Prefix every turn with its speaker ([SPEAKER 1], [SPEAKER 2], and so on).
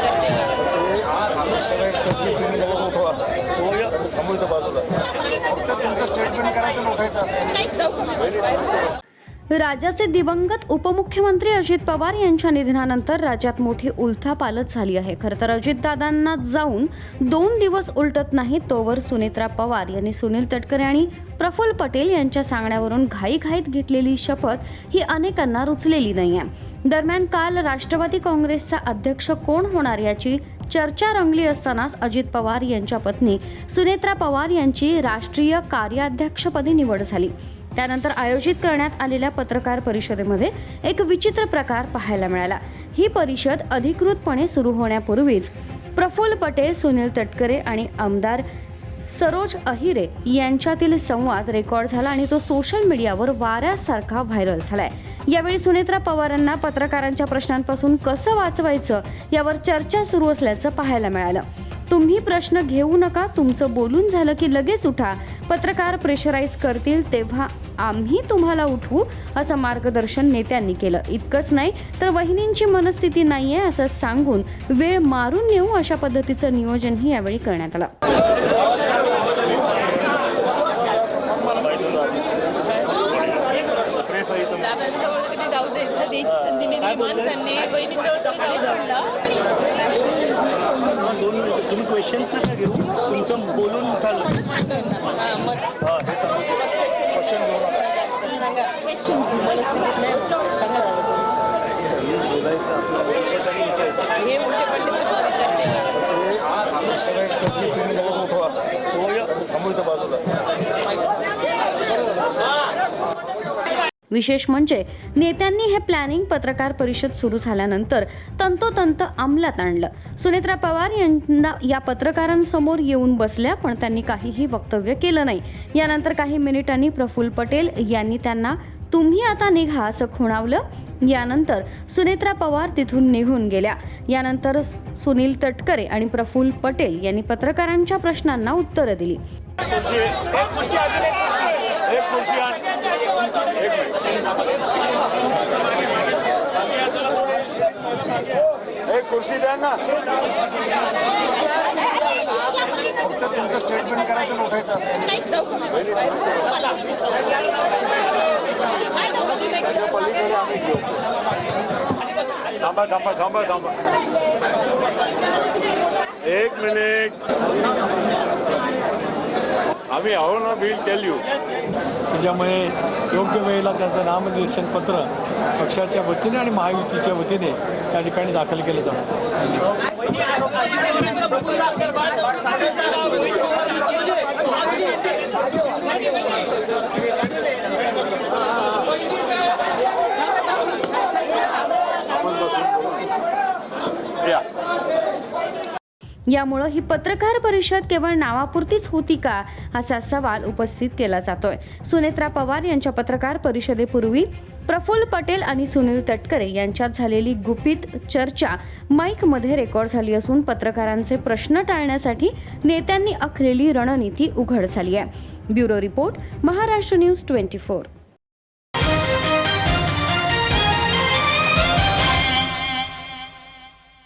[SPEAKER 1] विचार केला.
[SPEAKER 2] सगळ्याच करतील तुम्ही लगेच उठवा तो या थांबू इथं बाजूला फक्त तुमचं स्टेटमेंट करायचं आणि उठायचं असेल.
[SPEAKER 1] नाहीच जाऊ का?
[SPEAKER 3] राज्याचे दिवंगत उपमुख्यमंत्री अजित पवार यांच्या निधनानंतर राज्यात मोठी उलथापालथ झाली आहे. खरं तर अजितदादांना जाऊन 2 दिवस उलटत नाहीत तोवर सुनेत्रा पवार यांनी सुनील तटकरे आणि प्रफुल्ल पटेल यांच्या सांगण्यावरून घाईघाईत घेतलेली शपथ ही अनेकांना रुचलेली नाही आहे. दरम्यान काल राष्ट्रवादी काँग्रेसचा अध्यक्ष कोण होणार याची चर्चा रंगली असतानाच अजित पवार यांच्या पत्नी सुनेत्रा पवार यांची राष्ट्रीय कार्याध्यक्षपदी निवड झाली. त्यानंतर आयोजित करण्यात आलेल्या पत्रकार परिषदेमध्ये एक विचित्र प्रकार पाहायला मिळाला. ही परिषद अधिकृतपणे सुरू होण्यापूर्वीच प्रफुल्ल पटेल, सुनील तटकरे आणि आमदार सरोज अहिरे यांच्यातील संवाद रेकॉर्ड झाला आणि तो सोशल मीडियावर वाऱ्यासारखा व्हायरल झालाय. यावेळी सुनेत्रा पवारांना पत्रकारांच्या प्रश्नांपासून कसं वाचवायचं यावर चर्चा सुरू असल्याचं पाहायला मिळालं. तुम्ही प्रश्न घेऊ नका, तुमचं बोलून झालं की लगेच उठा, पत्रकार प्रेशराईज करतील तेव्हा आम्ही तुम्हाला उठवू असं मार्गदर्शन नेत्यांनी केलं. इतकंच नाही तर वहिनींची मनस्थिती नाहीये असं सांगून वेळ मारून नेऊ अशा पद्धतीचं नियोजनही यावेळी करण्यात आलं.
[SPEAKER 1] दादांजवळ कधी जाऊ द्यायची संधी नाही माणसांनी, बहिणींजवळ तरी जाऊ
[SPEAKER 2] तुम्ही क्वेश्चन्स नका घेऊ, तुमचं बोलून उठाल.
[SPEAKER 1] मनस्थितीत नाही सांगा हे उलटे पडले तर विचार केला.
[SPEAKER 2] सगळ्याच करतील तुम्ही लगेच उठवा तो या थांबू इथं बाजूला.
[SPEAKER 3] विशेष म्हणजे नेत्यांनी हे प्लॅनिंग पत्रकार परिषद सुरू झाल्यानंतर तंतोतंत अंमलात आणलं. सुनेत्रा पवार यांना या पत्रकारांसमोर येऊन बसल्या पण त्यांनी काहीही वक्तव्य केलं नाही. यानंतर काही मिनिटांनी प्रफुल्ल पटेल यांनी त्यांना तुम्ही आता निघा असं खुणावलं. यानंतर सुनेत्रा पवार तिथून निघून गेल्या. यानंतर सुनील तटकरे आणि प्रफुल्ल पटेल यांनी पत्रकारांच्या प्रश्नांना उत्तरं दिली.
[SPEAKER 2] एक खुर्ची द्या ना. फक्त तुमचं स्टेटमेंट करायचं आणि उठायचं असेल.
[SPEAKER 1] नाहीच जाऊ का?
[SPEAKER 2] पलीकडे आम्ही घेऊ. थांबा थांबा थांबा थांबा एक मिनिट. आम्ही आहो ना, विल टेल यू.
[SPEAKER 4] त्याच्यामुळे योग्य वेळेला त्यांचं नामनिर्देशन पत्र पक्षाच्या वतीने आणि महायुतीच्या वतीने त्या ठिकाणी दाखल केलं जाणार.
[SPEAKER 3] यामुळे ही पत्रकार परिषद केवळ नावापुरतीच होती का असा सवाल उपस्थित केला जातोय. सुनेत्रा पवार यांच्या पत्रकार परिषदेपूर्वी प्रफुल्ल पटेल आणि सुनील तटकरे यांच्यात झालेली गुपित चर्चा माईकमध्ये रेकॉर्ड झाली असून पत्रकारांचे प्रश्न टाळण्यासाठी नेत्यांनी आखलेली रणनीती उघड झाली आहे. Bureau report, Maharashtra news 24.